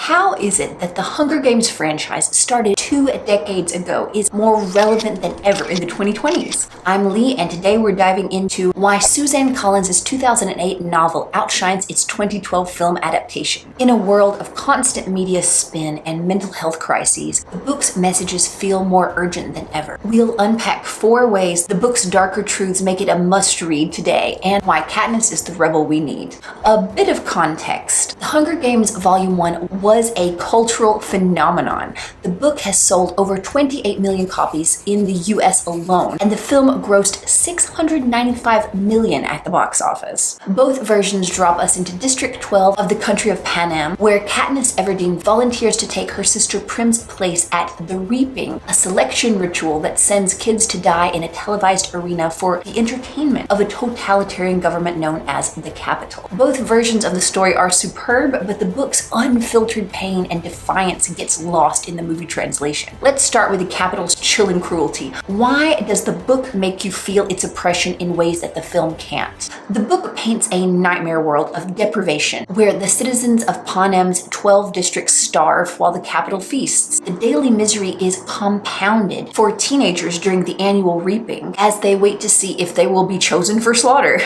How is it that the Hunger Games franchise started 2 decades ago is more relevant than ever in the 2020s? I'm Lee, and today we're diving into why Suzanne Collins' 2008 novel outshines its 2012 film adaptation. In a world of constant media spin and mental health crises, the book's messages feel more urgent than ever. We'll unpack 4 ways the book's darker truths make it a must-read today, and why Katniss is the rebel we need. A bit of context. The Hunger Games Volume 1 was a cultural phenomenon. The book has sold over 28 million copies in the US alone, and the film grossed $695 million at the box office. Both versions drop us into District 12 of the country of Panem, where Katniss Everdeen volunteers to take her sister Prim's place at the Reaping, a selection ritual that sends kids to die in a televised arena for the entertainment of a totalitarian government known as the Capitol. Both versions of the story are superb, but the book's unfiltered pain and defiance gets lost in the movie translation. Let's start with the Capitol's chilling cruelty. Why does the book make you feel its oppression in ways that the film can't? The book paints a nightmare world of deprivation, where the citizens of Panem's 12 districts starve while the Capitol feasts. The daily misery is compounded for teenagers during the annual reaping, as they wait to see if they will be chosen for slaughter.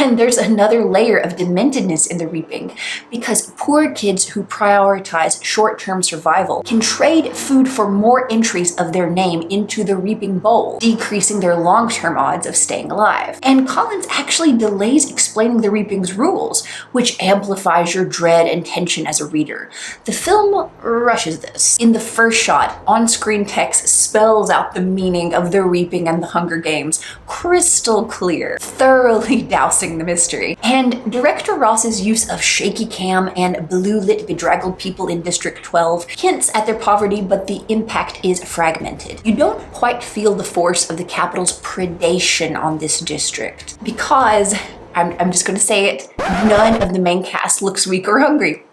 And there's another layer of dementedness in the reaping, because poor kids who prioritize short-term survival can trade food for more entries of their name into the reaping bowl, decreasing their long-term odds of staying alive. And Collins actually delays explaining the reaping's rules, which amplifies your dread and tension as a reader. The film rushes this. In the first shot, on-screen text spells out the meaning of the reaping and the Hunger Games, crystal clear, thoroughly dousing the mystery. And Director Ross's use of shaky cam and blue-lit bedraggled people in District 12 hints at their poverty, but the impact is fragmented. You don't quite feel the force of the Capitol's predation on this district, because, I'm just gonna say it, none of the main cast looks weak or hungry.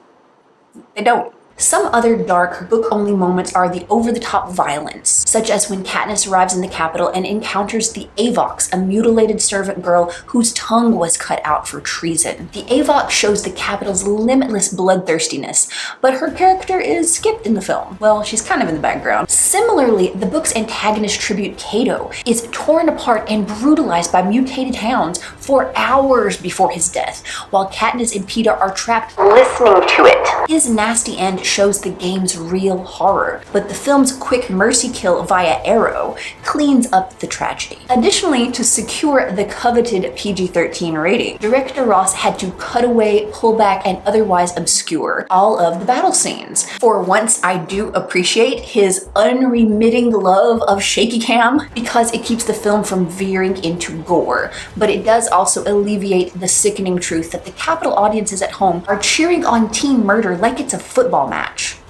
They don't. Some other dark, book-only moments are the over-the-top violence, such as when Katniss arrives in the Capitol and encounters the Avox, a mutilated servant girl whose tongue was cut out for treason. The Avox shows the Capitol's limitless bloodthirstiness, but her character is skipped in the film. Well, she's kind of in the background. Similarly, the book's antagonist tribute, Cato, is torn apart and brutalized by mutated hounds for hours before his death, while Katniss and Peeta are trapped listening to it. His nasty end shows the game's real horror, but the film's quick mercy kill via arrow cleans up the tragedy. Additionally, to secure the coveted PG-13 rating, Director Ross had to cut away, pull back, and otherwise obscure all of the battle scenes. For once, I do appreciate his unremitting love of shaky cam, because it keeps the film from veering into gore, but it does also alleviate the sickening truth that the Capitol audiences at home are cheering on teen murder like it's a football match.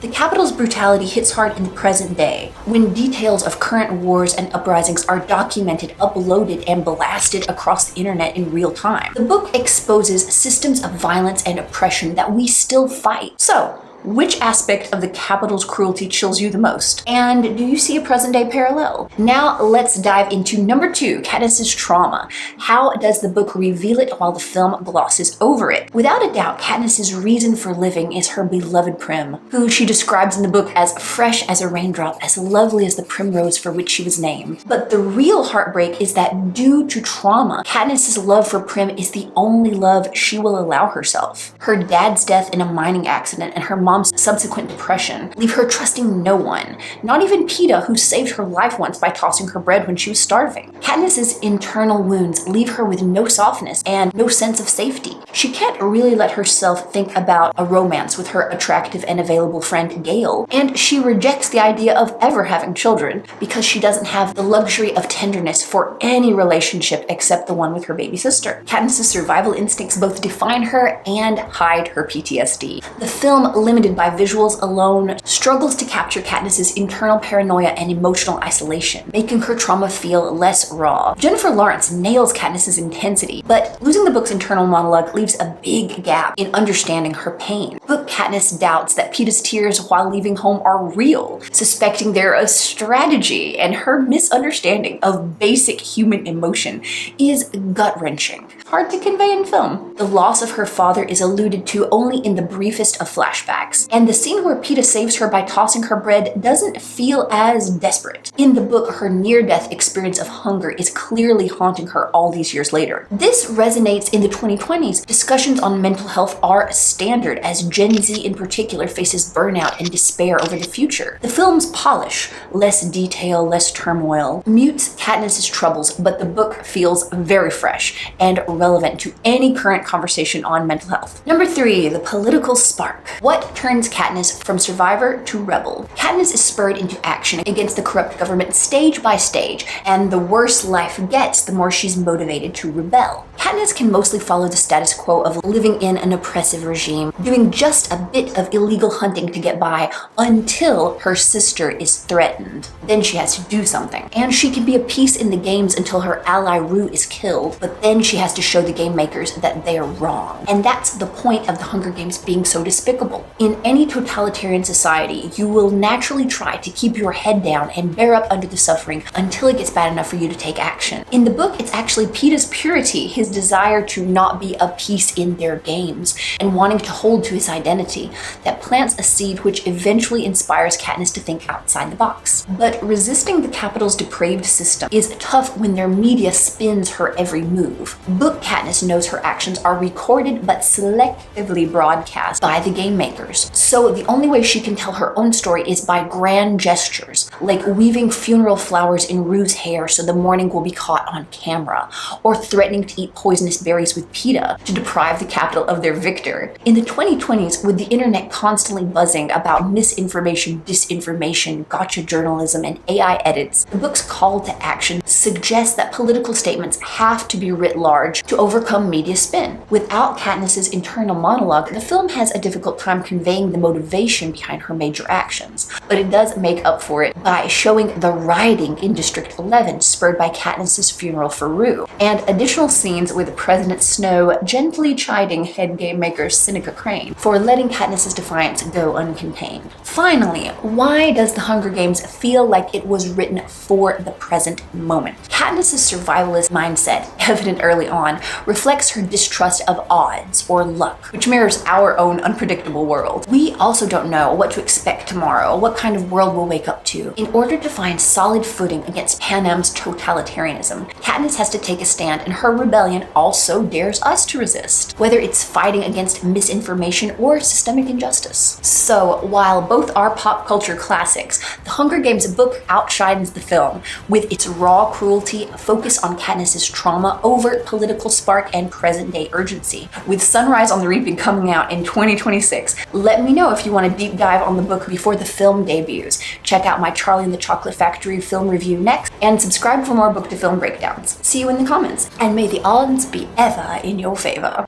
The Capitol's brutality hits hard in the present day, when details of current wars and uprisings are documented, uploaded, and blasted across the internet in real time. The book exposes systems of violence and oppression that we still fight. So, which aspect of the Capitol's cruelty chills you the most? And do you see a present-day parallel? Now let's dive into number 2, Katniss's trauma. How does the book reveal it while the film glosses over it? Without a doubt, Katniss's reason for living is her beloved Prim, who she describes in the book as fresh as a raindrop, as lovely as the primrose for which she was named. But the real heartbreak is that due to trauma, Katniss's love for Prim is the only love she will allow herself. Her dad's death in a mining accident and her mom's subsequent depression leave her trusting no one, not even Peeta, who saved her life once by tossing her bread when she was starving. Katniss's internal wounds leave her with no softness and no sense of safety. She can't really let herself think about a romance with her attractive and available friend Gale, and she rejects the idea of ever having children because she doesn't have the luxury of tenderness for any relationship except the one with her baby sister. Katniss's survival instincts both define her and hide her PTSD. The film, limited by visuals alone, struggles to capture Katniss's internal paranoia and emotional isolation, making her trauma feel less raw. Jennifer Lawrence nails Katniss's intensity, but losing the book's internal monologue leaves a big gap in understanding her pain. Book Katniss doubts that Peeta's tears while leaving home are real, suspecting they're a strategy, and her misunderstanding of basic human emotion is gut-wrenching. Hard to convey in film. The loss of her father is alluded to only in the briefest of flashbacks, relax. And the scene where Peeta saves her by tossing her bread doesn't feel as desperate. In the book, her near-death experience of hunger is clearly haunting her all these years later. This resonates in the 2020s. Discussions on mental health are standard as Gen Z in particular faces burnout and despair over the future. The film's polish, less detail, less turmoil, mutes Katniss's troubles, but the book feels very fresh and relevant to any current conversation on mental health. Number 3, the political spark. What turns Katniss from survivor to rebel? Katniss is spurred into action against the corrupt government stage by stage, and the worse life gets, the more she's motivated to rebel. Katniss can mostly follow the status quo of living in an oppressive regime, doing just a bit of illegal hunting to get by until her sister is threatened. Then she has to do something. And she can be a piece in the games until her ally Rue is killed, but then she has to show the game makers that they're wrong. And that's the point of the Hunger Games being so despicable. In any totalitarian society, you will naturally try to keep your head down and bear up under the suffering until it gets bad enough for you to take action. In the book, it's actually Peeta's purity, his desire to not be a piece in their games, and wanting to hold to his identity, that plants a seed which eventually inspires Katniss to think outside the box. But resisting the Capitol's depraved system is tough when their media spins her every move. Book Katniss knows her actions are recorded but selectively broadcast by the game makers. So the only way she can tell her own story is by grand gestures, like weaving funeral flowers in Rue's hair so the mourning will be caught on camera, or threatening to eat poisonous berries with Peeta to deprive the Capitol of their victor. In the 2020s, with the internet constantly buzzing about misinformation, disinformation, gotcha journalism, and AI edits, the book's call to action suggests that political statements have to be writ large to overcome media spin. Without Katniss's internal monologue, the film has a difficult time conveying the motivation behind her major actions, but it does make up for it by showing the rioting in District 11 spurred by Katniss's funeral for Rue, and additional scenes with President Snow gently chiding head game maker Seneca Crane for letting Katniss's defiance go uncontained. Finally, why does The Hunger Games feel like it was written for the present moment? Katniss's survivalist mindset, evident early on, reflects her distrust of odds or luck, which mirrors our own unpredictable world. We also don't know what to expect tomorrow, what kind of world we'll wake up to. In order to find solid footing against Panem's totalitarianism, Katniss has to take a stand, and her rebellion also dares us to resist, whether it's fighting against misinformation or systemic injustice. So, while both are pop culture classics, The Hunger Games book outshines the film with its raw cruelty, focus on Katniss's trauma, overt political spark, and present-day urgency. With Sunrise on the Reaping coming out in 2026, let me know if you want a deep dive on the book before the film debuts. Check out my Charlie and the Chocolate Factory film review next, and subscribe for more book to film breakdowns. See you in the comments, and may the odds be ever in your favor.